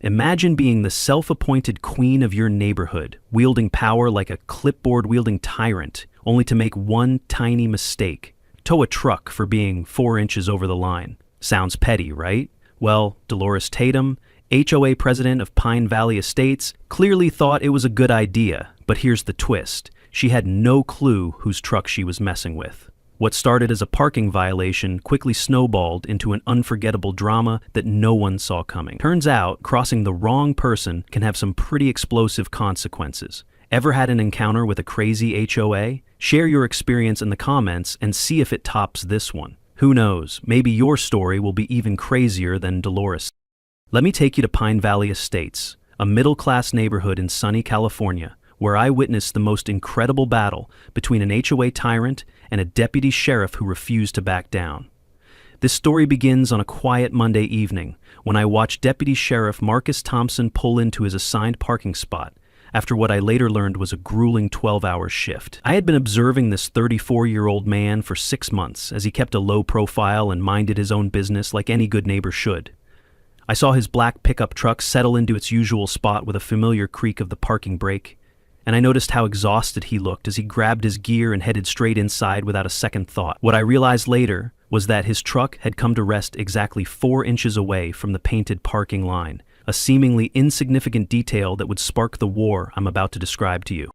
Imagine being the self-appointed queen of your neighborhood, wielding power like a clipboard-wielding tyrant, only to make one tiny mistake. Tow a truck for being 4 inches over the line. Sounds petty, right? Well, Dolores Tatum, HOA president of Pine Valley Estates, clearly thought it was a good idea, but here's the twist. She had no clue whose truck she was messing with. What started as a parking violation quickly snowballed into an unforgettable drama that no one saw coming. Turns out, crossing the wrong person can have some pretty explosive consequences. Ever had an encounter with a crazy HOA? Share your experience in the comments and see if it tops this one. Who knows, maybe your story will be even crazier than Dolores. Let me take you to Pine Valley Estates, a middle-class neighborhood in sunny California, where I witnessed the most incredible battle between an HOA tyrant and a deputy sheriff who refused to back down. This story begins on a quiet Monday evening when I watched Deputy Sheriff Marcus Thompson pull into his assigned parking spot after what I later learned was a grueling 12-hour shift. I had been observing this 34-year-old man for 6 months as he kept a low profile and minded his own business like any good neighbor should. I saw his black pickup truck settle into its usual spot with a familiar creak of the parking brake, and I noticed how exhausted he looked as he grabbed his gear and headed straight inside without a second thought. What I realized later was that his truck had come to rest exactly 4 inches away from the painted parking line, a seemingly insignificant detail that would spark the war I'm about to describe to you.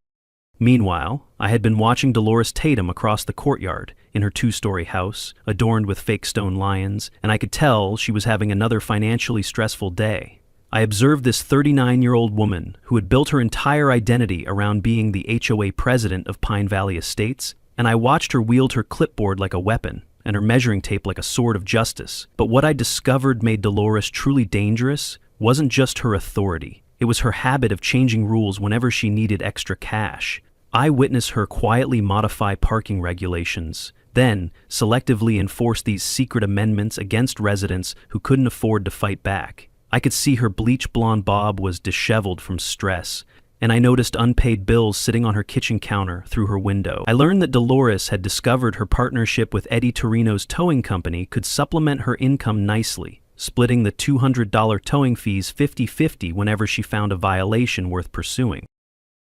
Meanwhile, I had been watching Dolores Tatum across the courtyard in her 2-story house, adorned with fake stone lions, and I could tell she was having another financially stressful day. I observed this 39-year-old woman who had built her entire identity around being the HOA president of Pine Valley Estates, and I watched her wield her clipboard like a weapon and her measuring tape like a sword of justice. But what I discovered made Dolores truly dangerous wasn't just her authority. It was her habit of changing rules whenever she needed extra cash. I witnessed her quietly modify parking regulations, then selectively enforce these secret amendments against residents who couldn't afford to fight back. I could see her bleach blonde bob was disheveled from stress, and I noticed unpaid bills sitting on her kitchen counter through her window. I learned that Dolores had discovered her partnership with Eddie Torino's towing company could supplement her income nicely, splitting the $200 towing fees 50-50 whenever she found a violation worth pursuing.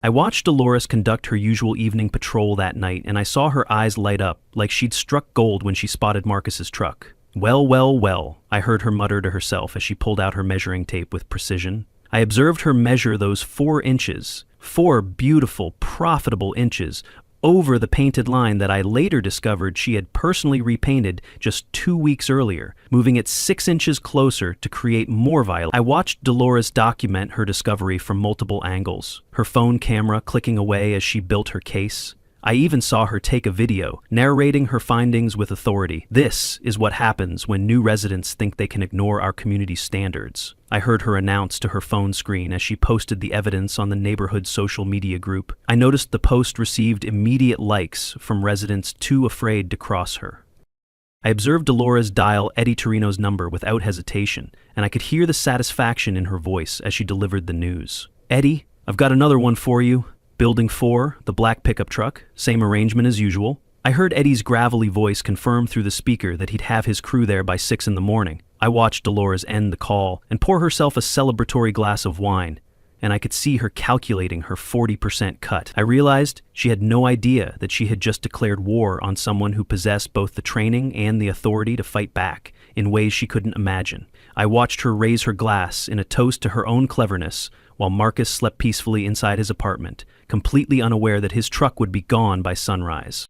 I watched Dolores conduct her usual evening patrol that night, and I saw her eyes light up like she'd struck gold when she spotted Marcus's truck. Well, I heard her mutter to herself as she pulled out her measuring tape with precision. I observed her measure those 4 inches, 4 beautiful, profitable inches, over the painted line that I later discovered she had personally repainted just 2 weeks earlier, moving it 6 inches closer to create more violence. I watched Dolores document her discovery from multiple angles, her phone camera clicking away as she built her case. I even saw her take a video, narrating her findings with authority. This is what happens when new residents think they can ignore our community standards. I heard her announce to her phone screen as she posted the evidence on the neighborhood social media group. I noticed the post received immediate likes from residents too afraid to cross her. I observed Dolores dial Eddie Torino's number without hesitation, and I could hear the satisfaction in her voice as she delivered the news. "Eddie, I've got another one for you. Building 4, the black pickup truck, same arrangement as usual." I heard Eddie's gravelly voice confirm through the speaker that he'd have his crew there by 6 in the morning. I watched Dolores end the call and pour herself a celebratory glass of wine, and I could see her calculating her 40% cut. I realized she had no idea that she had just declared war on someone who possessed both the training and the authority to fight back in ways she couldn't imagine. I watched her raise her glass in a toast to her own cleverness while Marcus slept peacefully inside his apartment, completely unaware that his truck would be gone by sunrise.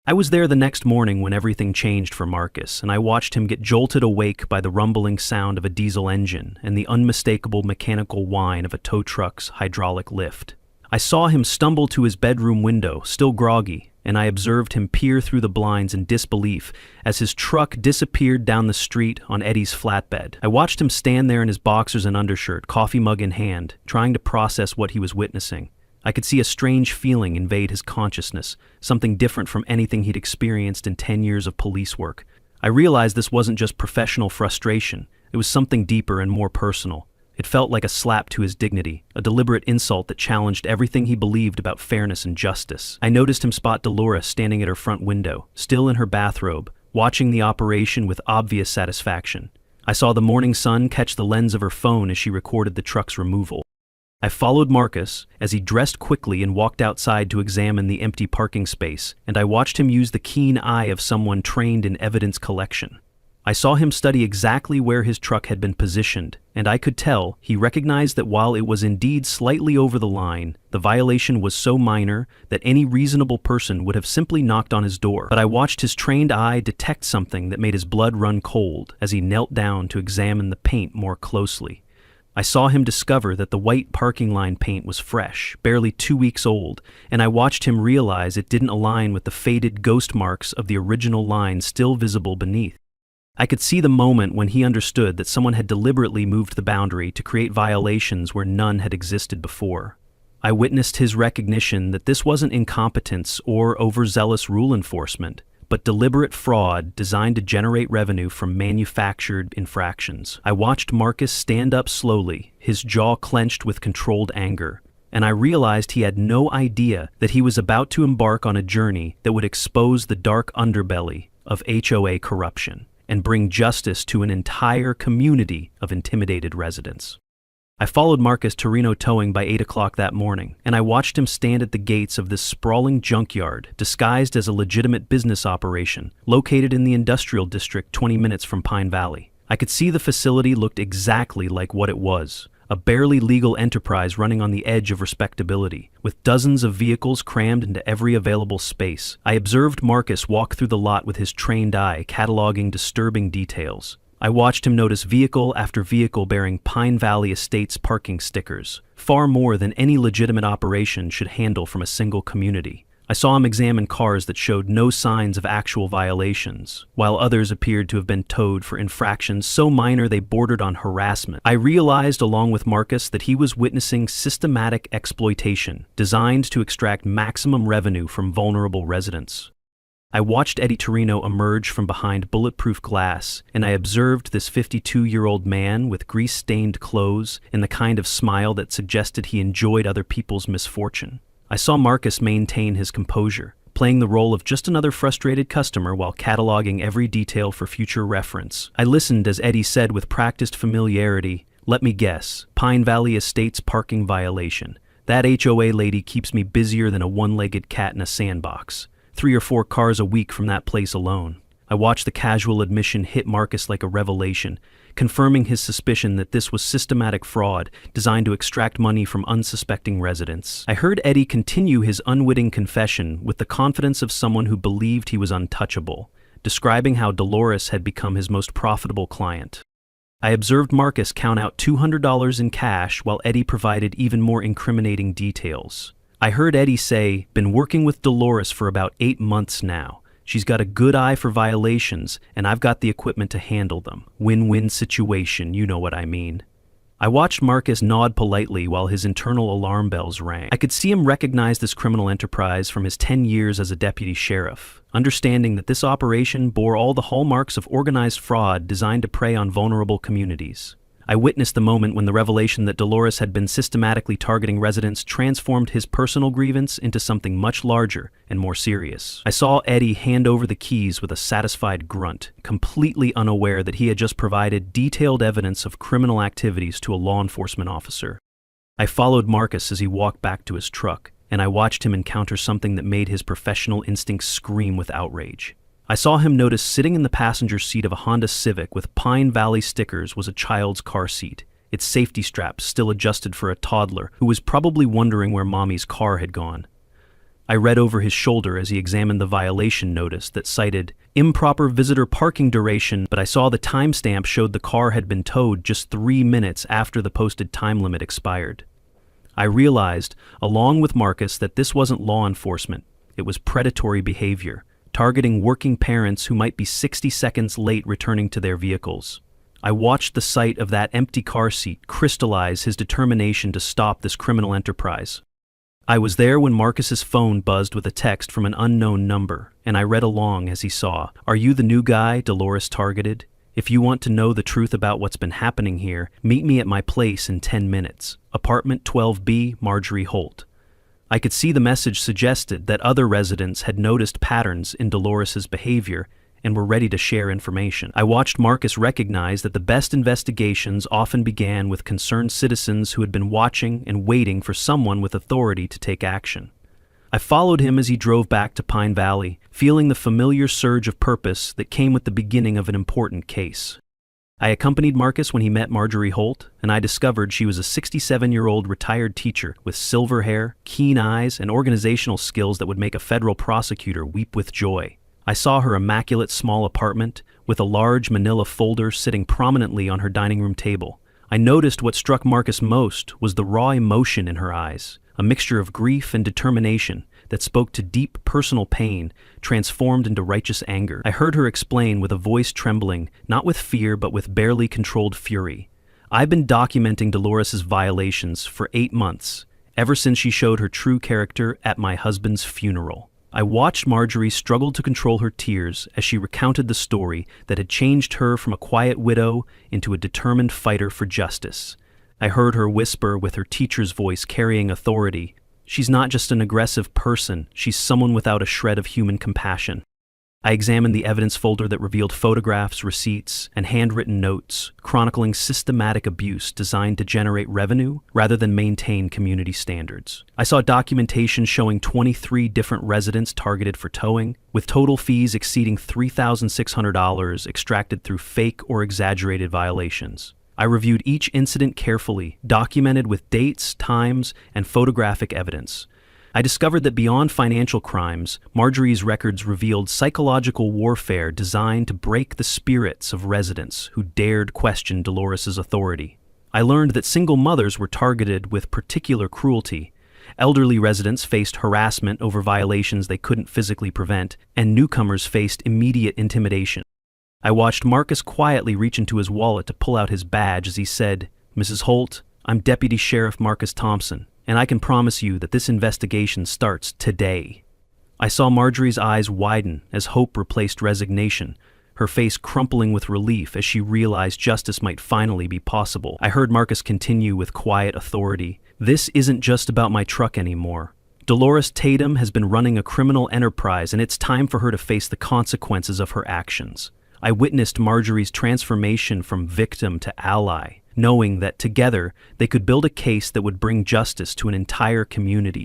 I was there the next morning when everything changed for Marcus, and I watched him get jolted awake by the rumbling sound of a diesel engine and the unmistakable mechanical whine of a tow truck's hydraulic lift. I saw him stumble to his bedroom window, still groggy, and I observed him peer through the blinds in disbelief as his truck disappeared down the street on Eddie's flatbed. I watched him stand there in his boxers and undershirt, coffee mug in hand, trying to process what he was witnessing. I could see a strange feeling invade his consciousness, something different from anything he'd experienced in 10 years of police work. I realized this wasn't just professional frustration, it was something deeper and more personal. It felt like a slap to his dignity, a deliberate insult that challenged everything he believed about fairness and justice. I noticed him spot Dolores standing at her front window, still in her bathrobe, watching the operation with obvious satisfaction. I saw the morning sun catch the lens of her phone as she recorded the truck's removal. I followed Marcus as he dressed quickly and walked outside to examine the empty parking space, and I watched him use the keen eye of someone trained in evidence collection. I saw him study exactly where his truck had been positioned, and I could tell he recognized that while it was indeed slightly over the line, the violation was so minor that any reasonable person would have simply knocked on his door. But I watched his trained eye detect something that made his blood run cold as he knelt down to examine the paint more closely. I saw him discover that the white parking line paint was fresh, barely 2 weeks old, and I watched him realize it didn't align with the faded ghost marks of the original line still visible beneath. I could see the moment when he understood that someone had deliberately moved the boundary to create violations where none had existed before. I witnessed his recognition that this wasn't incompetence or overzealous rule enforcement, but deliberate fraud designed to generate revenue from manufactured infractions. I watched Marcus stand up slowly, his jaw clenched with controlled anger, and I realized he had no idea that he was about to embark on a journey that would expose the dark underbelly of HOA corruption and bring justice to an entire community of intimidated residents. I followed Marcus to Reno Towing by 8 o'clock that morning, and I watched him stand at the gates of this sprawling junkyard disguised as a legitimate business operation located in the industrial district 20 minutes from Pine Valley. I could see the facility looked exactly like what it was, a barely legal enterprise running on the edge of respectability, with dozens of vehicles crammed into every available space. I observed Marcus walk through the lot with his trained eye, cataloging disturbing details. I watched him notice vehicle after vehicle bearing Pine Valley Estates parking stickers, far more than any legitimate operation should handle from a single community. I saw him examine cars that showed no signs of actual violations, while others appeared to have been towed for infractions so minor they bordered on harassment. I realized, along with Marcus, that he was witnessing systematic exploitation designed to extract maximum revenue from vulnerable residents. I watched Eddie Torino emerge from behind bulletproof glass, and I observed this 52-year-old man with grease-stained clothes and the kind of smile that suggested he enjoyed other people's misfortune. I saw Marcus maintain his composure, playing the role of just another frustrated customer while cataloging every detail for future reference. I listened as Eddie said with practiced familiarity, "Let me guess, Pine Valley Estates parking violation. That HOA lady keeps me busier than a one-legged cat in a sandbox. 3 or 4 cars a week from that place alone." I watched the casual admission hit Marcus like a revelation, confirming his suspicion that this was systematic fraud designed to extract money from unsuspecting residents. I heard Eddie continue his unwitting confession with the confidence of someone who believed he was untouchable, describing how Dolores had become his most profitable client. I observed Marcus count out $200 in cash while Eddie provided even more incriminating details. I heard Eddie say, "Been working with Dolores for about 8 months now. She's got a good eye for violations, and I've got the equipment to handle them. Win-win situation, you know what I mean." I watched Marcus nod politely while his internal alarm bells rang. I could see him recognize this criminal enterprise from his 10 years as a deputy sheriff, understanding that this operation bore all the hallmarks of organized fraud designed to prey on vulnerable communities. I witnessed the moment when the revelation that Dolores had been systematically targeting residents transformed his personal grievance into something much larger and more serious. I saw Eddie hand over the keys with a satisfied grunt, completely unaware that he had just provided detailed evidence of criminal activities to a law enforcement officer. I followed Marcus as he walked back to his truck, and I watched him encounter something that made his professional instincts scream with outrage. I saw him notice sitting in the passenger seat of a Honda Civic with Pine Valley stickers was a child's car seat, its safety straps still adjusted for a toddler who was probably wondering where mommy's car had gone. I read over his shoulder as he examined the violation notice that cited improper visitor parking duration, but I saw the timestamp showed the car had been towed just 3 minutes after the posted time limit expired. I realized, along with Marcus, that this wasn't law enforcement, it was predatory behavior, targeting working parents who might be 60 seconds late returning to their vehicles. I watched the sight of that empty car seat crystallize his determination to stop this criminal enterprise. I was there when Marcus's phone buzzed with a text from an unknown number, and I read along as he saw, "Are you the new guy Dolores targeted? If you want to know the truth about what's been happening here, meet me at my place in 10 minutes. Apartment 12B, Marjorie Holt." I could see the message suggested that other residents had noticed patterns in Dolores's behavior and were ready to share information. I watched Marcus recognize that the best investigations often began with concerned citizens who had been watching and waiting for someone with authority to take action. I followed him as he drove back to Pine Valley, feeling the familiar surge of purpose that came with the beginning of an important case. I accompanied Marcus when he met Marjorie Holt, and I discovered she was a 67-year-old retired teacher with silver hair, keen eyes, and organizational skills that would make a federal prosecutor weep with joy. I saw her immaculate small apartment, with a large manila folder sitting prominently on her dining room table. I noticed what struck Marcus most was the raw emotion in her eyes, a mixture of grief and determination that spoke to deep personal pain, transformed into righteous anger. I heard her explain with a voice trembling, not with fear but with barely controlled fury. I've been documenting Dolores's violations for 8 months, ever since she showed her true character at my husband's funeral. I watched Marjorie struggle to control her tears as she recounted the story that had changed her from a quiet widow into a determined fighter for justice. I heard her whisper with her teacher's voice carrying authority, "She's not just an aggressive person, she's someone without a shred of human compassion." I examined the evidence folder that revealed photographs, receipts, and handwritten notes, chronicling systematic abuse designed to generate revenue rather than maintain community standards. I saw documentation showing 23 different residents targeted for towing, with total fees exceeding $3,600 extracted through fake or exaggerated violations. I reviewed each incident carefully, documented with dates, times, and photographic evidence. I discovered that beyond financial crimes, Marjorie's records revealed psychological warfare designed to break the spirits of residents who dared question Dolores's authority. I learned that single mothers were targeted with particular cruelty. Elderly residents faced harassment over violations they couldn't physically prevent, and newcomers faced immediate intimidation. I watched Marcus quietly reach into his wallet to pull out his badge as he said, "Mrs. Holt, I'm Deputy Sheriff Marcus Thompson, and I can promise you that this investigation starts today." I saw Marjorie's eyes widen as hope replaced resignation, her face crumpling with relief as she realized justice might finally be possible. I heard Marcus continue with quiet authority, "This isn't just about my truck anymore. Dolores Tatum has been running a criminal enterprise, and it's time for her to face the consequences of her actions." I witnessed Marjorie's transformation from victim to ally, knowing that together they could build a case that would bring justice to an entire community.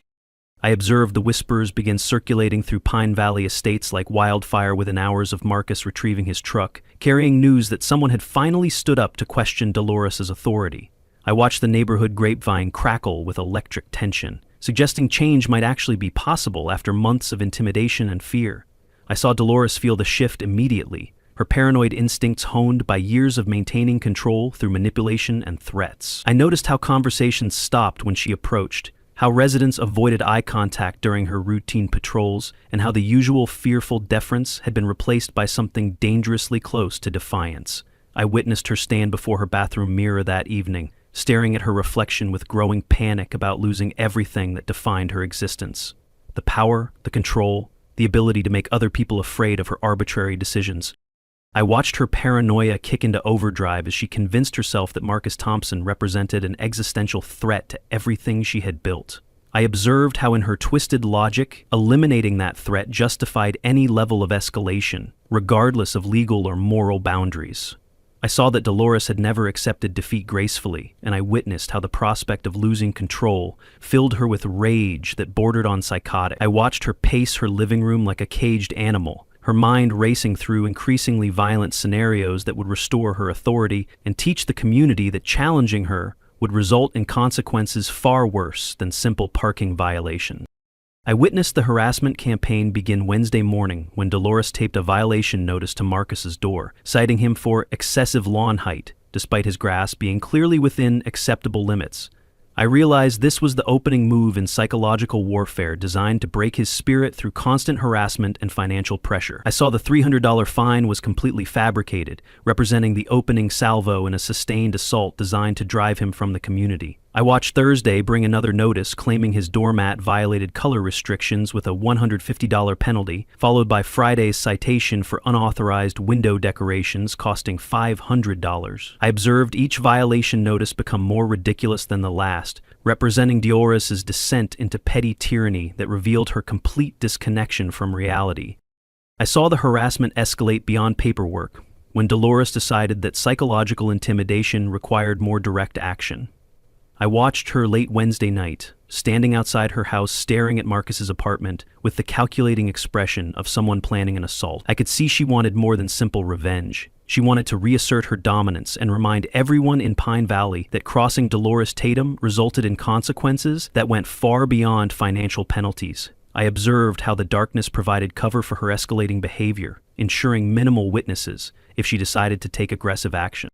I observed the whispers begin circulating through Pine Valley estates like wildfire within hours of Marcus retrieving his truck, carrying news that someone had finally stood up to question Dolores's authority. I watched the neighborhood grapevine crackle with electric tension, suggesting change might actually be possible after months of intimidation and fear. I saw Dolores feel the shift immediately, her paranoid instincts honed by years of maintaining control through manipulation and threats. I noticed how conversations stopped when she approached, how residents avoided eye contact during her routine patrols, and how the usual fearful deference had been replaced by something dangerously close to defiance. I witnessed her stand before her bathroom mirror that evening, staring at her reflection with growing panic about losing everything that defined her existence. The power, the control, the ability to make other people afraid of her arbitrary decisions. I watched her paranoia kick into overdrive as she convinced herself that Marcus Thompson represented an existential threat to everything she had built. I observed how in her twisted logic, eliminating that threat justified any level of escalation, regardless of legal or moral boundaries. I saw that Dolores had never accepted defeat gracefully, and I witnessed how the prospect of losing control filled her with rage that bordered on psychotic. I watched her pace her living room like a caged animal, her mind racing through increasingly violent scenarios that would restore her authority and teach the community that challenging her would result in consequences far worse than simple parking violations. I witnessed the harassment campaign begin Wednesday morning when Dolores taped a violation notice to Marcus's door, citing him for excessive lawn height, despite his grass being clearly within acceptable limits. I realized this was the opening move in psychological warfare designed to break his spirit through constant harassment and financial pressure. I saw the $300 fine was completely fabricated, representing the opening salvo in a sustained assault designed to drive him from the community. I watched Thursday bring another notice claiming his doormat violated color restrictions with a $150 penalty, followed by Friday's citation for unauthorized window decorations costing $500. I observed each violation notice become more ridiculous than the last, representing Dolores's descent into petty tyranny that revealed her complete disconnection from reality. I saw the harassment escalate beyond paperwork when Dolores decided that psychological intimidation required more direct action. I watched her late Wednesday night, standing outside her house staring at Marcus's apartment with the calculating expression of someone planning an assault. I could see she wanted more than simple revenge. She wanted to reassert her dominance and remind everyone in Pine Valley that crossing Dolores Tatum resulted in consequences that went far beyond financial penalties. I observed how the darkness provided cover for her escalating behavior, ensuring minimal witnesses if she decided to take aggressive action.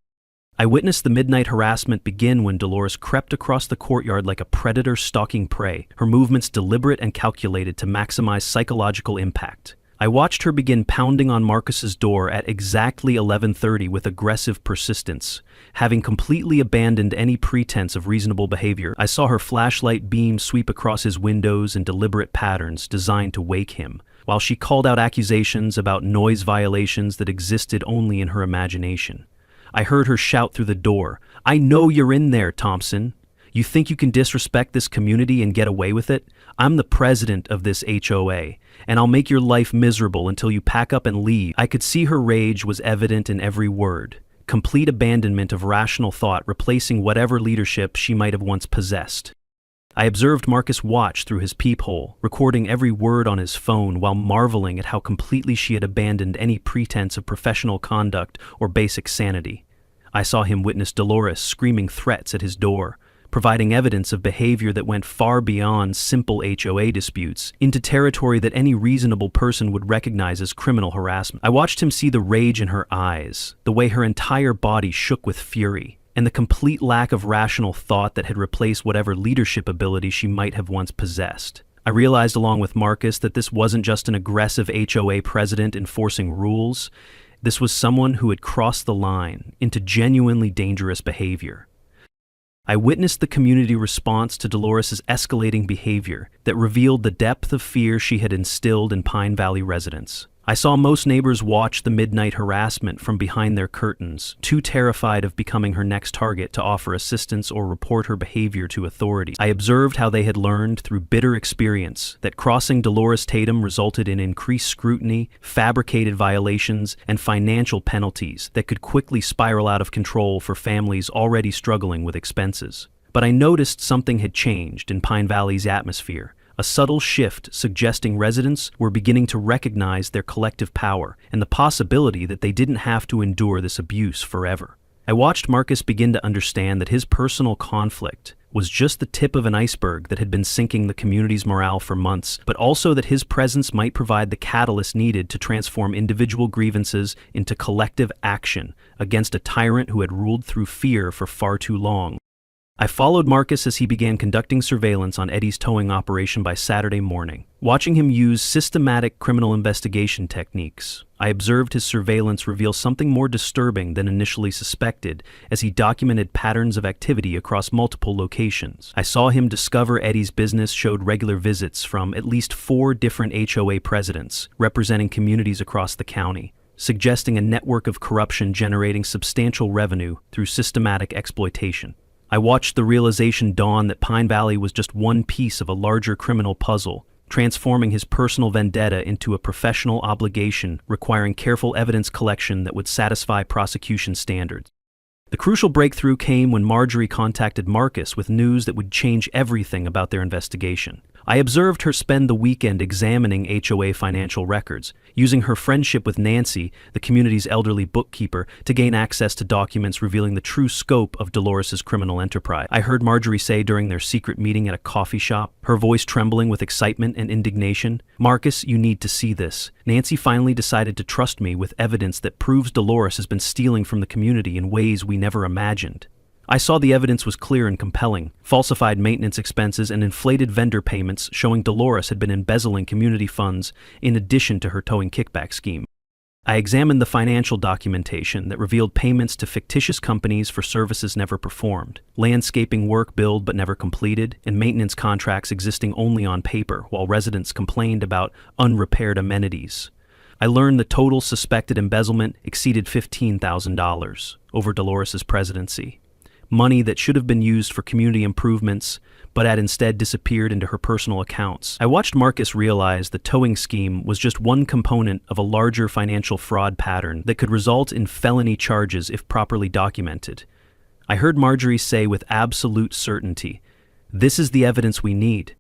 I witnessed the midnight harassment begin when Dolores crept across the courtyard like a predator stalking prey, her movements deliberate and calculated to maximize psychological impact. I watched her begin pounding on Marcus's door at exactly 11:30 with aggressive persistence. Having completely abandoned any pretense of reasonable behavior, I saw her flashlight beam sweep across his windows in deliberate patterns designed to wake him, while she called out accusations about noise violations that existed only in her imagination. I heard her shout through the door, "I know you're in there, Thompson. You think you can disrespect this community and get away with it? I'm the president of this HOA, and I'll make your life miserable until you pack up and leave." I could see her rage was evident in every word, complete abandonment of rational thought replacing whatever leadership she might have once possessed. I observed Marcus watch through his peephole, recording every word on his phone while marveling at how completely she had abandoned any pretense of professional conduct or basic sanity. I saw him witness Dolores screaming threats at his door, providing evidence of behavior that went far beyond simple HOA disputes into territory that any reasonable person would recognize as criminal harassment. I watched him see the rage in her eyes, the way her entire body shook with fury, and the complete lack of rational thought that had replaced whatever leadership ability she might have once possessed. I realized along with Marcus that this wasn't just an aggressive HOA president enforcing rules. This was someone who had crossed the line into genuinely dangerous behavior. I witnessed the community response to Dolores' escalating behavior that revealed the depth of fear she had instilled in Pine Valley residents. I saw most neighbors watch the midnight harassment from behind their curtains, too terrified of becoming her next target to offer assistance or report her behavior to authorities. I observed how they had learned through bitter experience that crossing Dolores Tatum resulted in increased scrutiny, fabricated violations, and financial penalties that could quickly spiral out of control for families already struggling with expenses. But I noticed something had changed in Pine Valley's atmosphere. A subtle shift suggesting residents were beginning to recognize their collective power and the possibility that they didn't have to endure this abuse forever. I watched Marcus begin to understand that his personal conflict was just the tip of an iceberg that had been sinking the community's morale for months, but also that his presence might provide the catalyst needed to transform individual grievances into collective action against a tyrant who had ruled through fear for far too long. I followed Marcus as he began conducting surveillance on Eddie's towing operation by Saturday morning. Watching him use systematic criminal investigation techniques, I observed his surveillance reveal something more disturbing than initially suspected as he documented patterns of activity across multiple locations. I saw him discover Eddie's business showed regular visits from at least 4 different HOA presidents, representing communities across the county, suggesting a network of corruption generating substantial revenue through systematic exploitation. I watched the realization dawn that Pine Valley was just one piece of a larger criminal puzzle, transforming his personal vendetta into a professional obligation requiring careful evidence collection that would satisfy prosecution standards. The crucial breakthrough came when Marjorie contacted Marcus with news that would change everything about their investigation. I observed her spend the weekend examining HOA financial records, using her friendship with Nancy, the community's elderly bookkeeper, to gain access to documents revealing the true scope of Dolores' criminal enterprise. I heard Marjorie say during their secret meeting at a coffee shop, her voice trembling with excitement and indignation, "Marcus, you need to see this. Nancy finally decided to trust me with evidence that proves Dolores has been stealing from the community in ways we never imagined." I saw the evidence was clear and compelling: falsified maintenance expenses and inflated vendor payments showing Dolores had been embezzling community funds in addition to her towing kickback scheme. I examined the financial documentation that revealed payments to fictitious companies for services never performed, landscaping work billed but never completed, and maintenance contracts existing only on paper while residents complained about unrepaired amenities. I learned the total suspected embezzlement exceeded $15,000 over Dolores' presidency. money that should have been used for community improvements, but had instead disappeared into her personal accounts. I watched Marcus realize the towing scheme was just one component of a larger financial fraud pattern that could result in felony charges if properly documented. I heard Marjorie say with absolute certainty, "This is the evidence we need."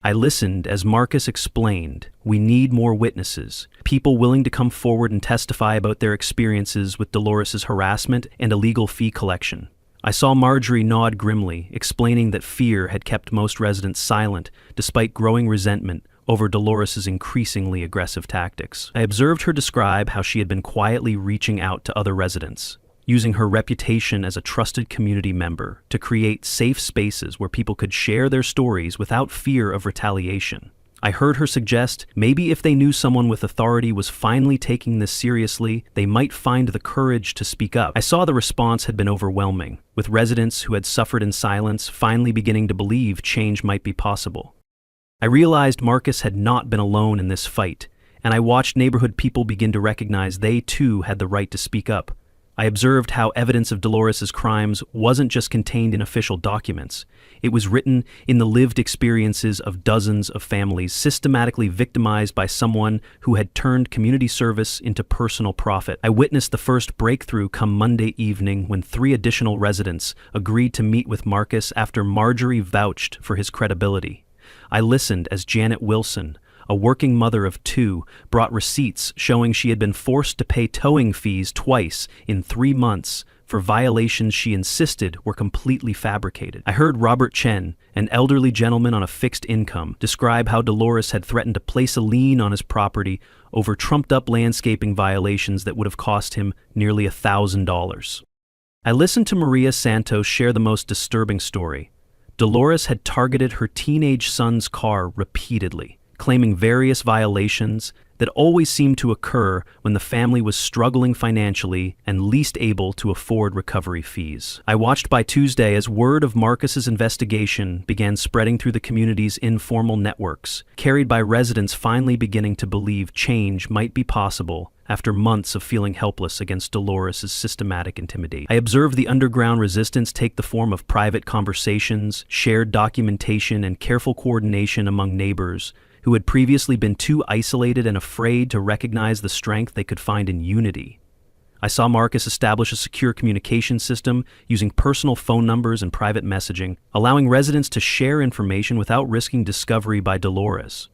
I listened as Marcus explained, "We need more witnesses, people willing to come forward and testify about their experiences with Dolores's harassment and illegal fee collection." I saw Marjorie nod grimly, explaining that fear had kept most residents silent despite growing resentment over Dolores's increasingly aggressive tactics. I observed her describe how she had been quietly reaching out to other residents, using her reputation as a trusted community member to create safe spaces where people could share their stories without fear of retaliation. I heard her suggest maybe if they knew someone with authority was finally taking this seriously, they might find the courage to speak up. I saw the response had been overwhelming, with residents who had suffered in silence finally beginning to believe change might be possible. I realized Marcus had not been alone in this fight, and I watched neighborhood people begin to recognize they too had the right to speak up. I observed how evidence of Dolores's crimes wasn't just contained in official documents. It was written in the lived experiences of dozens of families systematically victimized by someone who had turned community service into personal profit. I witnessed the first breakthrough come Monday evening when 3 additional residents agreed to meet with Marcus after Marjorie vouched for his credibility. I listened as Janet Wilson, a working mother of 2, brought receipts showing she had been forced to pay towing fees twice in 3 months for violations she insisted were completely fabricated. I heard Robert Chen, an elderly gentleman on a fixed income, describe how Dolores had threatened to place a lien on his property over trumped-up landscaping violations that would have cost him nearly $1,000. I listened to Maria Santos share the most disturbing story. Dolores had targeted her teenage son's car repeatedly, claiming various violations that always seemed to occur when the family was struggling financially and least able to afford recovery fees. I watched by Tuesday as word of Marcus's investigation began spreading through the community's informal networks, carried by residents finally beginning to believe change might be possible after months of feeling helpless against Dolores's systematic intimidation. I observed the underground resistance take the form of private conversations, shared documentation, and careful coordination among neighbors who had previously been too isolated and afraid to recognize the strength they could find in unity. I saw Marcus establish a secure communication system using personal phone numbers and private messaging, allowing residents to share information without risking discovery by Dolores.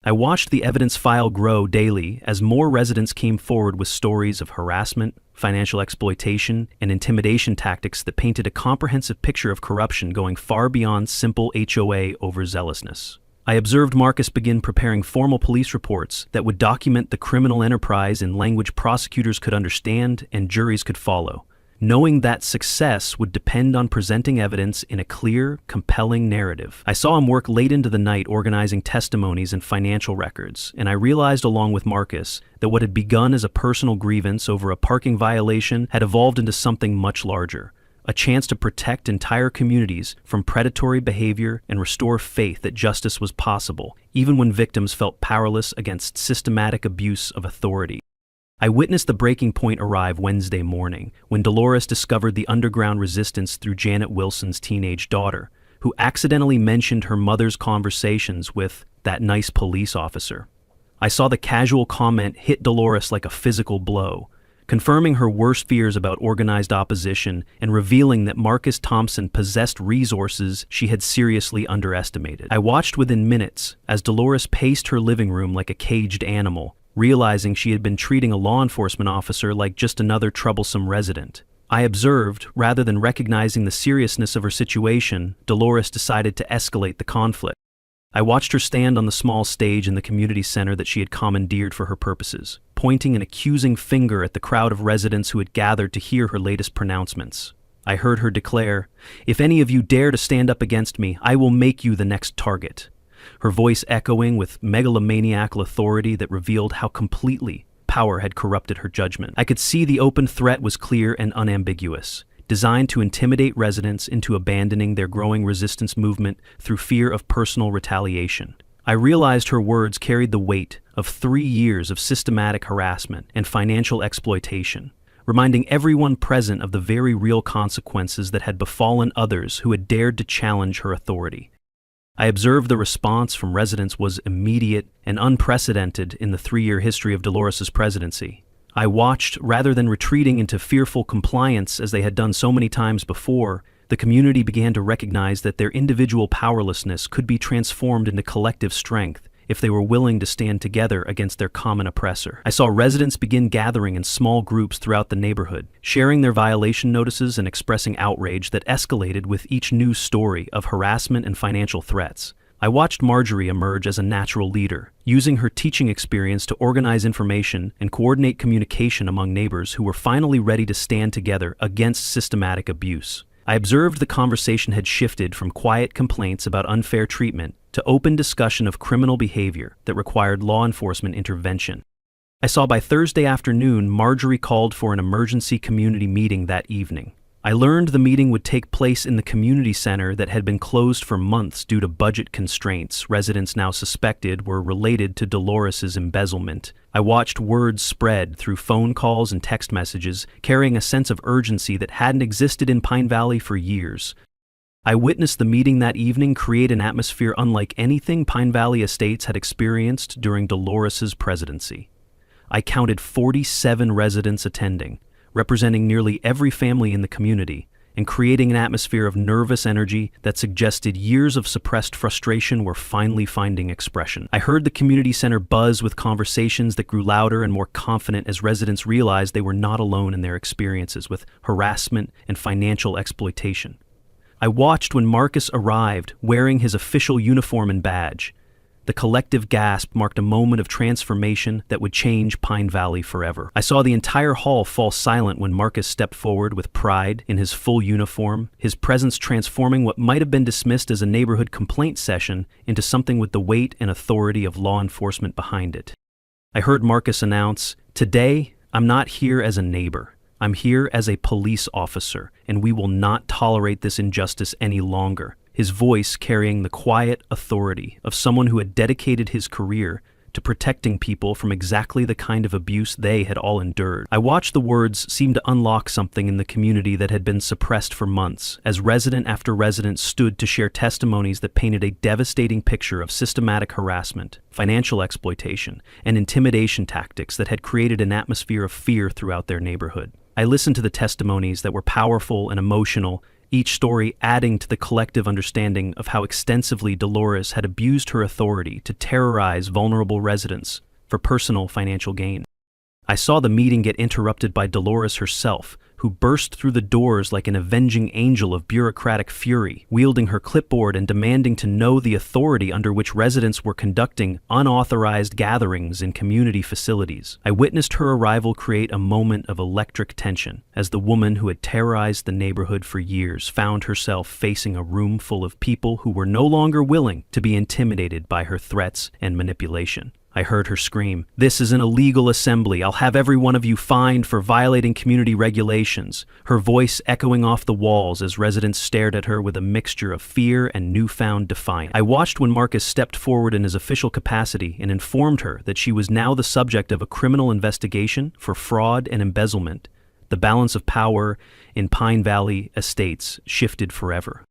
I watched the evidence file grow daily as more residents came forward with stories of harassment, financial exploitation, and intimidation tactics that painted a comprehensive picture of corruption going far beyond simple HOA overzealousness. I observed Marcus begin preparing formal police reports that would document the criminal enterprise in language prosecutors could understand and juries could follow, knowing that success would depend on presenting evidence in a clear, compelling narrative. I saw him work late into the night organizing testimonies and financial records, and I realized along with Marcus that what had begun as a personal grievance over a parking violation had evolved into something much larger. A chance to protect entire communities from predatory behavior and restore faith that justice was possible, even when victims felt powerless against systematic abuse of authority. I witnessed the breaking point arrive Wednesday morning, when Dolores discovered the underground resistance through Janet Wilson's teenage daughter, who accidentally mentioned her mother's conversations with that nice police officer. I saw the casual comment hit Dolores like a physical blow, confirming her worst fears about organized opposition and revealing that Marcus Thompson possessed resources she had seriously underestimated. I watched within minutes as Dolores paced her living room like a caged animal, realizing she had been treating a law enforcement officer like just another troublesome resident. I observed, rather than recognizing the seriousness of her situation, Dolores decided to escalate the conflict. I watched her stand on the small stage in the community center that she had commandeered for her purposes, pointing an accusing finger at the crowd of residents who had gathered to hear her latest pronouncements. I heard her declare, "If any of you dare to stand up against me, I will make you the next target," her voice echoing with megalomaniacal authority that revealed how completely power had corrupted her judgment. I could see the open threat was clear and unambiguous, designed to intimidate residents into abandoning their growing resistance movement through fear of personal retaliation. I realized her words carried the weight of 3 years of systematic harassment and financial exploitation, reminding everyone present of the very real consequences that had befallen others who had dared to challenge her authority. I observed the response from residents was immediate and unprecedented in the 3-year history of Dolores's presidency. I watched, rather than retreating into fearful compliance as they had done so many times before, the community began to recognize that their individual powerlessness could be transformed into collective strength if they were willing to stand together against their common oppressor. I saw residents begin gathering in small groups throughout the neighborhood, sharing their violation notices and expressing outrage that escalated with each new story of harassment and financial threats. I watched Marjorie emerge as a natural leader, using her teaching experience to organize information and coordinate communication among neighbors who were finally ready to stand together against systematic abuse. I observed the conversation had shifted from quiet complaints about unfair treatment to open discussion of criminal behavior that required law enforcement intervention. I saw by Thursday afternoon Marjorie called for an emergency community meeting that evening. I learned the meeting would take place in the community center that had been closed for months due to budget constraints residents now suspected were related to Dolores's embezzlement. I watched word spread through phone calls and text messages, carrying a sense of urgency that hadn't existed in Pine Valley for years. I witnessed the meeting that evening create an atmosphere unlike anything Pine Valley Estates had experienced during Dolores's presidency. I counted 47 residents attending, representing nearly every family in the community, and creating an atmosphere of nervous energy that suggested years of suppressed frustration were finally finding expression. I heard the community center buzz with conversations that grew louder and more confident as residents realized they were not alone in their experiences with harassment and financial exploitation. I watched when Marcus arrived, wearing his official uniform and badge. The collective gasp marked a moment of transformation that would change Pine Valley forever. I saw the entire hall fall silent when Marcus stepped forward with pride in his full uniform, his presence transforming what might have been dismissed as a neighborhood complaint session into something with the weight and authority of law enforcement behind it. I heard Marcus announce, "Today, I'm not here as a neighbor. I'm here as a police officer, and we will not tolerate this injustice any longer." His voice carrying the quiet authority of someone who had dedicated his career to protecting people from exactly the kind of abuse they had all endured. I watched the words seem to unlock something in the community that had been suppressed for months, as resident after resident stood to share testimonies that painted a devastating picture of systematic harassment, financial exploitation, and intimidation tactics that had created an atmosphere of fear throughout their neighborhood. I listened to the testimonies that were powerful and emotional, each story adding to the collective understanding of how extensively Dolores had abused her authority to terrorize vulnerable residents for personal financial gain. I saw the meeting get interrupted by Dolores herself, who burst through the doors like an avenging angel of bureaucratic fury, wielding her clipboard and demanding to know the authority under which residents were conducting unauthorized gatherings in community facilities. I witnessed her arrival create a moment of electric tension, as the woman who had terrorized the neighborhood for years found herself facing a room full of people who were no longer willing to be intimidated by her threats and manipulation. I heard her scream, "This is an illegal assembly. I'll have every one of you fined for violating community regulations," her voice echoing off the walls as residents stared at her with a mixture of fear and newfound defiance. I watched when Marcus stepped forward in his official capacity and informed her that she was now the subject of a criminal investigation for fraud and embezzlement. The balance of power in Pine Valley Estates shifted forever.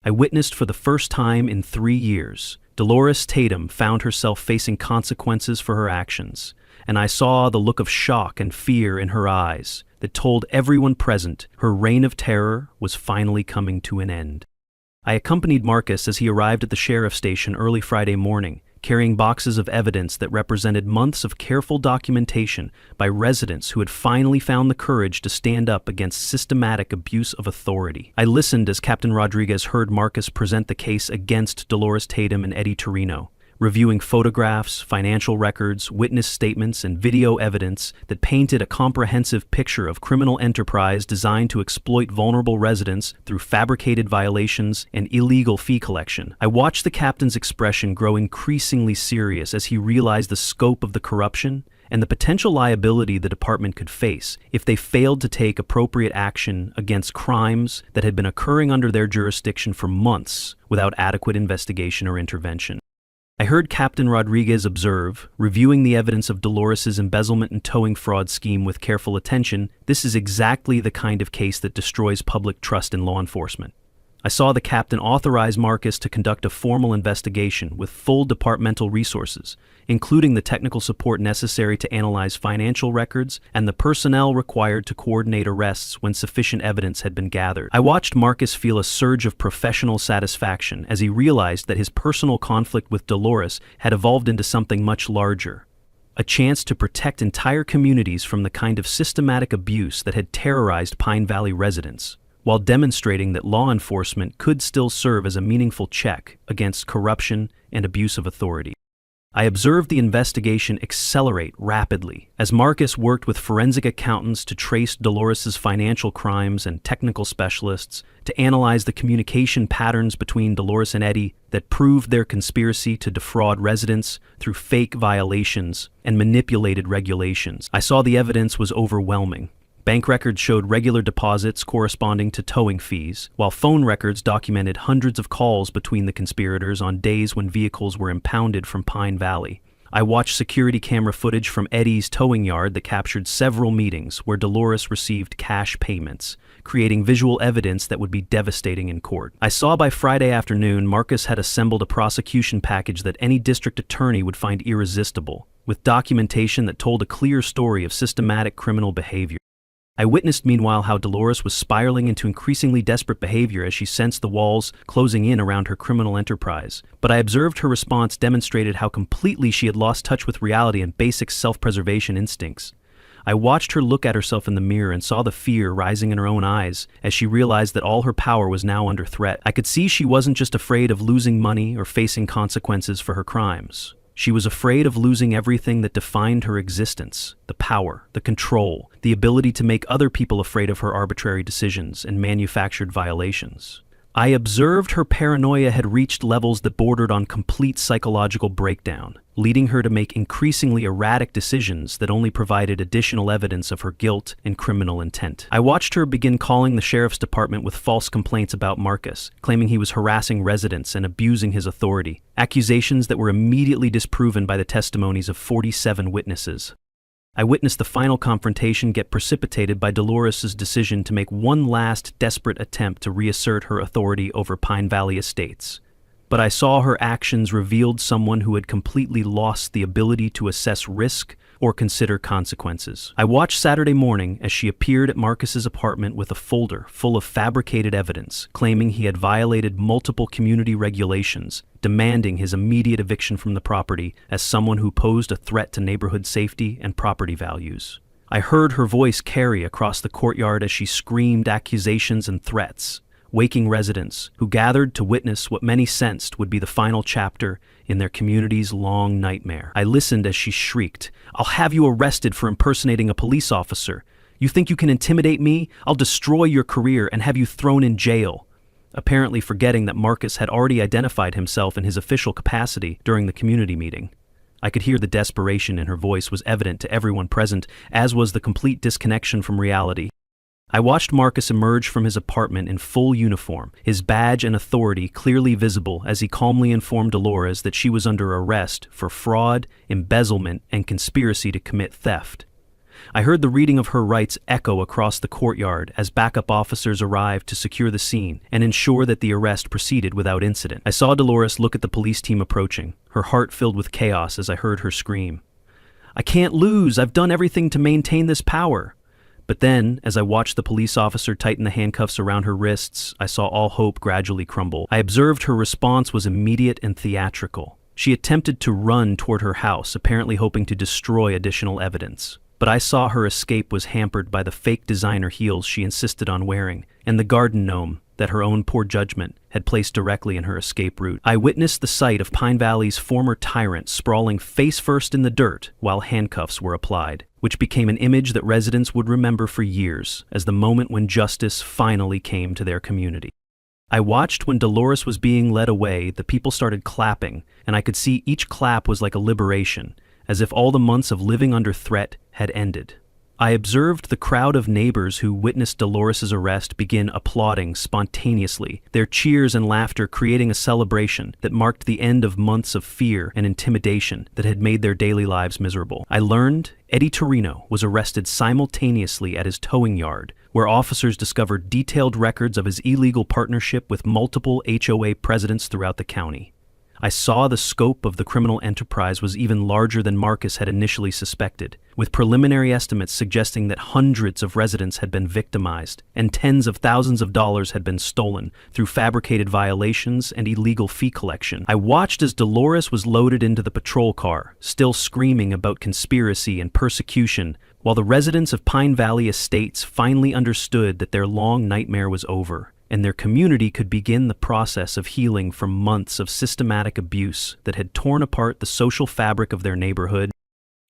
I witnessed for the first time in 3 years Dolores Tatum found herself facing consequences for her actions, and I saw the look of shock and fear in her eyes that told everyone present her reign of terror was finally coming to an end. I accompanied Marcus as he arrived at the sheriff's station early Friday morning, carrying boxes of evidence that represented months of careful documentation by residents who had finally found the courage to stand up against systematic abuse of authority. I listened as Captain Rodriguez heard Marcus present the case against Dolores Tatum and Eddie Torino, reviewing photographs, financial records, witness statements, and video evidence that painted a comprehensive picture of criminal enterprise designed to exploit vulnerable residents through fabricated violations and illegal fee collection. I watched the captain's expression grow increasingly serious as he realized the scope of the corruption and the potential liability the department could face if they failed to take appropriate action against crimes that had been occurring under their jurisdiction for months without adequate investigation or intervention. I heard Captain Rodriguez observe, reviewing the evidence of Dolores's embezzlement and towing fraud scheme with careful attention, this is exactly the kind of case that destroys public trust in law enforcement. I saw the captain authorize Marcus to conduct a formal investigation with full departmental resources, including the technical support necessary to analyze financial records and the personnel required to coordinate arrests when sufficient evidence had been gathered. I watched Marcus feel a surge of professional satisfaction as he realized that his personal conflict with Dolores had evolved into something much larger. A chance to protect entire communities from the kind of systematic abuse that had terrorized Pine Valley residents, while demonstrating that law enforcement could still serve as a meaningful check against corruption and abuse of authority. I observed the investigation accelerate rapidly as Marcus worked with forensic accountants to trace Dolores's financial crimes and technical specialists to analyze the communication patterns between Dolores and Eddie that proved their conspiracy to defraud residents through fake violations and manipulated regulations. I saw the evidence was overwhelming. Bank records showed regular deposits corresponding to towing fees, while phone records documented hundreds of calls between the conspirators on days when vehicles were impounded from Pine Valley. I watched security camera footage from Eddie's towing yard that captured several meetings where Dolores received cash payments, creating visual evidence that would be devastating in court. I saw by Friday afternoon Marcus had assembled a prosecution package that any district attorney would find irresistible, with documentation that told a clear story of systematic criminal behavior. I witnessed meanwhile how Dolores was spiraling into increasingly desperate behavior as she sensed the walls closing in around her criminal enterprise. But I observed her response demonstrated how completely she had lost touch with reality and basic self-preservation instincts. I watched her look at herself in the mirror and saw the fear rising in her own eyes as she realized that all her power was now under threat. I could see she wasn't just afraid of losing money or facing consequences for her crimes. She was afraid of losing everything that defined her existence: the power, the control, the ability to make other people afraid of her arbitrary decisions and manufactured violations. I observed her paranoia had reached levels that bordered on complete psychological breakdown, leading her to make increasingly erratic decisions that only provided additional evidence of her guilt and criminal intent. I watched her begin calling the sheriff's department with false complaints about Marcus, claiming he was harassing residents and abusing his authority, accusations that were immediately disproven by the testimonies of 47 witnesses. I witnessed the final confrontation get precipitated by Dolores's decision to make one last desperate attempt to reassert her authority over Pine Valley estates. But I saw her actions revealed someone who had completely lost the ability to assess risk or consider consequences. I watched Saturday morning as she appeared at Marcus's apartment with a folder full of fabricated evidence, claiming he had violated multiple community regulations, demanding his immediate eviction from the property as someone who posed a threat to neighborhood safety and property values. I heard her voice carry across the courtyard as she screamed accusations and threats, waking residents who gathered to witness what many sensed would be the final chapter in their community's long nightmare. I listened as she shrieked, "I'll have you arrested for impersonating a police officer. You think you can intimidate me? I'll destroy your career and have you thrown in jail," apparently forgetting that Marcus had already identified himself in his official capacity during the community meeting. I could hear the desperation in her voice was evident to everyone present, as was the complete disconnection from reality. I watched Marcus emerge from his apartment in full uniform, his badge and authority clearly visible as he calmly informed Dolores that she was under arrest for fraud, embezzlement, and conspiracy to commit theft. I heard the reading of her rights echo across the courtyard as backup officers arrived to secure the scene and ensure that the arrest proceeded without incident. I saw Dolores look at the police team approaching, her heart filled with chaos as I heard her scream, "I can't lose, I've done everything to maintain this power." But then, as I watched the police officer tighten the handcuffs around her wrists, I saw all hope gradually crumble. I observed her response was immediate and theatrical. She attempted to run toward her house, apparently hoping to destroy additional evidence. But I saw her escape was hampered by the fake designer heels she insisted on wearing, and the garden gnome that her own poor judgment had placed directly in her escape route. I witnessed the sight of Pine Valley's former tyrant sprawling face first in the dirt while handcuffs were applied, which became an image that residents would remember for years as the moment when justice finally came to their community. I watched when Dolores was being led away, the people started clapping, and I could see each clap was like a liberation, as if all the months of living under threat had ended. I observed the crowd of neighbors who witnessed Dolores's arrest begin applauding spontaneously, their cheers and laughter creating a celebration that marked the end of months of fear and intimidation that had made their daily lives miserable. I learned Eddie Torino was arrested simultaneously at his towing yard, where officers discovered detailed records of his illegal partnership with multiple HOA presidents throughout the county. I saw the scope of the criminal enterprise was even larger than Marcus had initially suspected, with preliminary estimates suggesting that hundreds of residents had been victimized and tens of thousands of dollars had been stolen through fabricated violations and illegal fee collection. I watched as Dolores was loaded into the patrol car, still screaming about conspiracy and persecution, while the residents of Pine Valley Estates finally understood that their long nightmare was over, and their community could begin the process of healing from months of systematic abuse that had torn apart the social fabric of their neighborhood.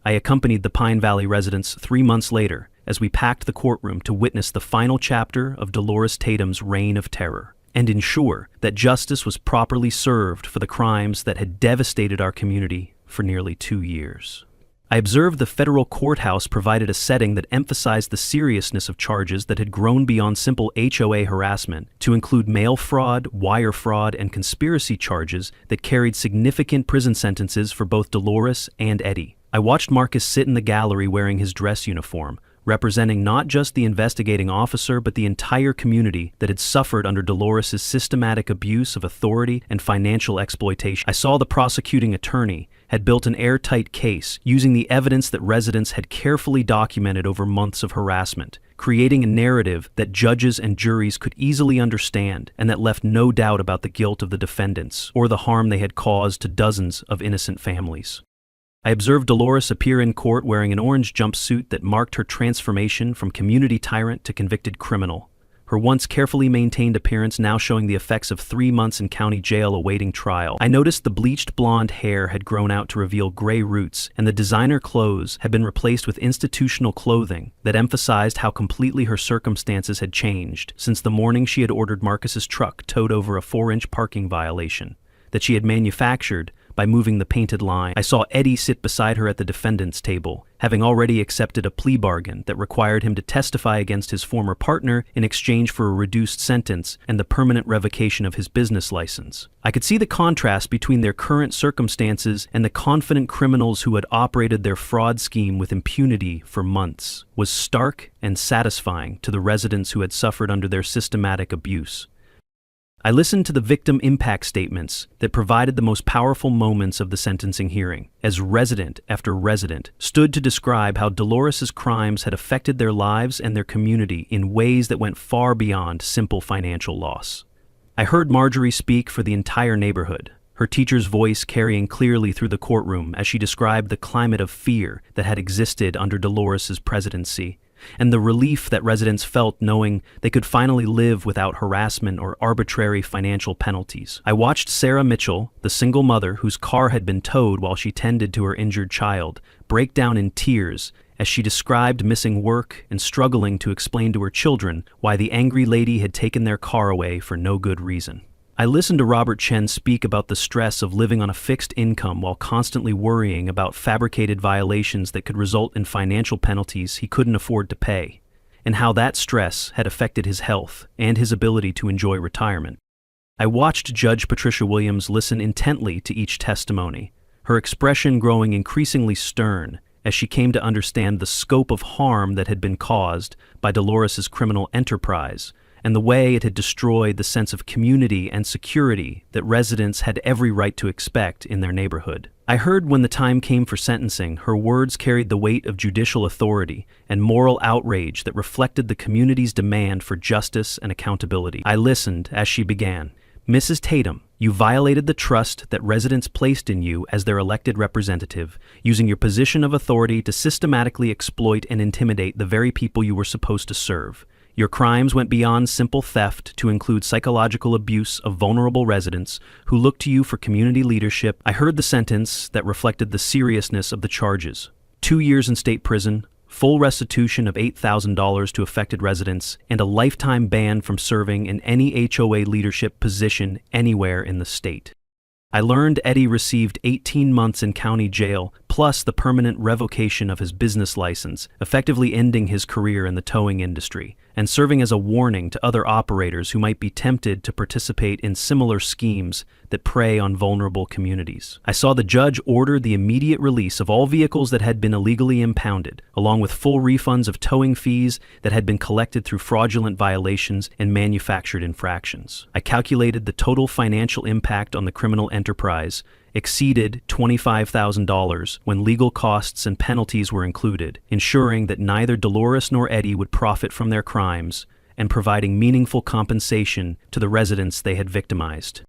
I accompanied the Pine Valley residents 3 months later as we packed the courtroom to witness the final chapter of Dolores Tatum's reign of terror and ensure that justice was properly served for the crimes that had devastated our community for nearly 2 years. I observed the federal courthouse provided a setting that emphasized the seriousness of charges that had grown beyond simple HOA harassment to include mail fraud, wire fraud, and conspiracy charges that carried significant prison sentences for both Dolores and Eddie. I watched Marcus sit in the gallery wearing his dress uniform, representing not just the investigating officer but the entire community that had suffered under Dolores's systematic abuse of authority and financial exploitation. I saw the prosecuting attorney had built an airtight case using the evidence that residents had carefully documented over months of harassment, creating a narrative that judges and juries could easily understand and that left no doubt about the guilt of the defendants or the harm they had caused to dozens of innocent families. I observed Dolores appear in court wearing an orange jumpsuit that marked her transformation from community tyrant to convicted criminal, her once carefully maintained appearance now showing the effects of 3 months in county jail awaiting trial. I noticed the bleached blonde hair had grown out to reveal gray roots, and the designer clothes had been replaced with institutional clothing that emphasized how completely her circumstances had changed since the morning she had ordered Marcus's truck towed over a 4-inch parking violation that she had manufactured by moving the painted line. I saw Eddie sit beside her at the defendant's table, having already accepted a plea bargain that required him to testify against his former partner in exchange for a reduced sentence and the permanent revocation of his business license. I could see the contrast between their current circumstances and the confident criminals who had operated their fraud scheme with impunity for months was stark and satisfying to the residents who had suffered under their systematic abuse. I listened to the victim impact statements that provided the most powerful moments of the sentencing hearing, as resident after resident stood to describe how Dolores's crimes had affected their lives and their community in ways that went far beyond simple financial loss. I heard Marjorie speak for the entire neighborhood, her teacher's voice carrying clearly through the courtroom as she described the climate of fear that had existed under Dolores's presidency, and the relief that residents felt knowing they could finally live without harassment or arbitrary financial penalties. I watched Sarah Mitchell, the single mother whose car had been towed while she tended to her injured child, break down in tears as she described missing work and struggling to explain to her children why the angry lady had taken their car away for no good reason. I listened to Robert Chen speak about the stress of living on a fixed income while constantly worrying about fabricated violations that could result in financial penalties he couldn't afford to pay, and how that stress had affected his health and his ability to enjoy retirement. I watched Judge Patricia Williams listen intently to each testimony, her expression growing increasingly stern as she came to understand the scope of harm that had been caused by Dolores's criminal enterprise, and the way it had destroyed the sense of community and security that residents had every right to expect in their neighborhood. I heard when the time came for sentencing, her words carried the weight of judicial authority and moral outrage that reflected the community's demand for justice and accountability. I listened as she began. Mrs. Tatum, you violated the trust that residents placed in you as their elected representative, using your position of authority to systematically exploit and intimidate the very people you were supposed to serve. Your crimes went beyond simple theft to include psychological abuse of vulnerable residents who looked to you for community leadership. I heard the sentence that reflected the seriousness of the charges. 2 years in state prison, full restitution of $8,000 to affected residents, and a lifetime ban from serving in any HOA leadership position anywhere in the state. I learned Eddie received 18 months in county jail plus the permanent revocation of his business license, effectively ending his career in the towing industry, and serving as a warning to other operators who might be tempted to participate in similar schemes that prey on vulnerable communities. I saw the judge order the immediate release of all vehicles that had been illegally impounded, along with full refunds of towing fees that had been collected through fraudulent violations and manufactured infractions. I calculated the total financial impact on the criminal enterprise exceeded $25,000 when legal costs and penalties were included, ensuring that neither Dolores nor Eddie would profit from their crimes and providing meaningful compensation to the residents they had victimized.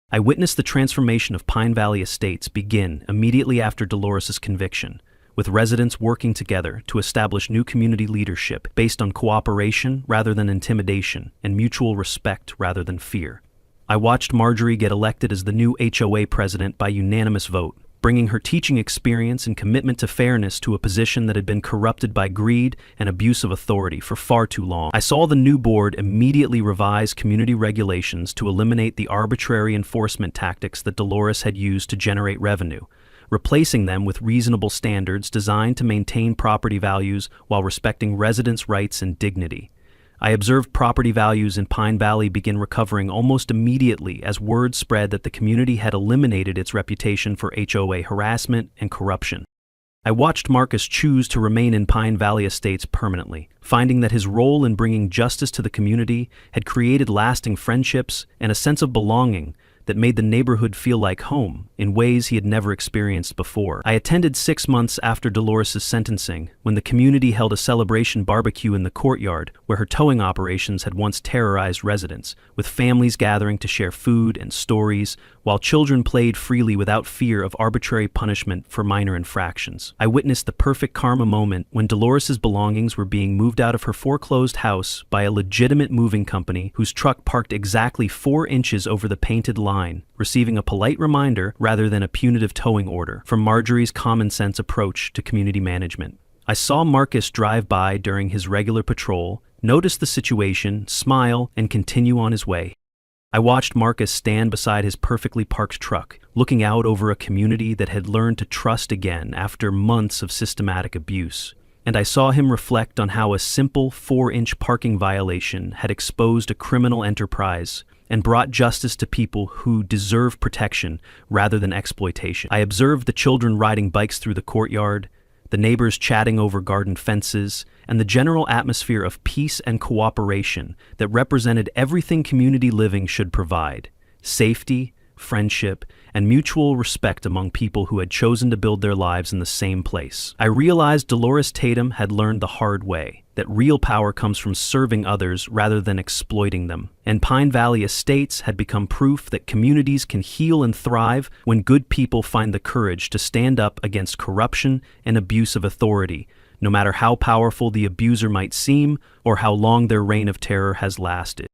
I witnessed the transformation of Pine Valley Estates begin immediately after Dolores's conviction, with residents working together to establish new community leadership based on cooperation rather than intimidation and mutual respect rather than fear. I watched Marjorie get elected as the new HOA president by unanimous vote, bringing her teaching experience and commitment to fairness to a position that had been corrupted by greed and abuse of authority for far too long. I saw the new board immediately revise community regulations to eliminate the arbitrary enforcement tactics that Dolores had used to generate revenue, replacing them with reasonable standards designed to maintain property values while respecting residents' rights and dignity. I observed property values in Pine Valley begin recovering almost immediately as word spread that the community had eliminated its reputation for HOA harassment and corruption. I watched Marcus choose to remain in Pine Valley Estates permanently, finding that his role in bringing justice to the community had created lasting friendships and a sense of belonging that made the neighborhood feel like home in ways he had never experienced before. I attended 6 months after Dolores's sentencing, when the community held a celebration barbecue in the courtyard where her towing operations had once terrorized residents, with families gathering to share food and stories, while children played freely without fear of arbitrary punishment for minor infractions. I witnessed the perfect karma moment when Dolores's belongings were being moved out of her foreclosed house by a legitimate moving company whose truck parked exactly 4 inches over the painted line, receiving a polite reminder rather than a punitive towing order from Marjorie's common-sense approach to community management. I saw Marcus drive by during his regular patrol, notice the situation, smile, and continue on his way. I watched Marcus stand beside his perfectly parked truck, looking out over a community that had learned to trust again after months of systematic abuse. And I saw him reflect on how a simple 4-inch parking violation had exposed a criminal enterprise and brought justice to people who deserve protection rather than exploitation. I observed the children riding bikes through the courtyard, the neighbors chatting over garden fences, and the general atmosphere of peace and cooperation that represented everything community living should provide: safety, friendship, and mutual respect among people who had chosen to build their lives in the same place. I realized Dolores Tatum had learned the hard way that real power comes from serving others rather than exploiting them. And Pine Valley Estates had become proof that communities can heal and thrive when good people find the courage to stand up against corruption and abuse of authority, no matter how powerful the abuser might seem or how long their reign of terror has lasted.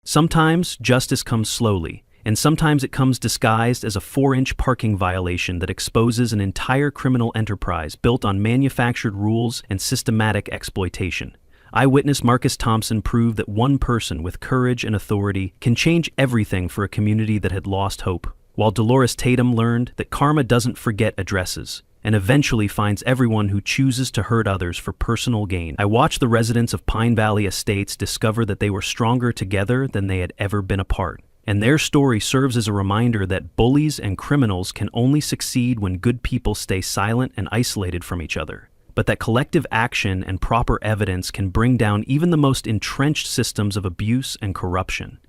Sometimes justice comes slowly, and sometimes it comes disguised as a 4-inch parking violation that exposes an entire criminal enterprise built on manufactured rules and systematic exploitation. Eyewitness Marcus Thompson proved that one person with courage and authority can change everything for a community that had lost hope, while Dolores Tatum learned that karma doesn't forget addresses and eventually finds everyone who chooses to hurt others for personal gain. I watched the residents of Pine Valley Estates discover that they were stronger together than they had ever been apart. And their story serves as a reminder that bullies and criminals can only succeed when good people stay silent and isolated from each other, but that collective action and proper evidence can bring down even the most entrenched systems of abuse and corruption.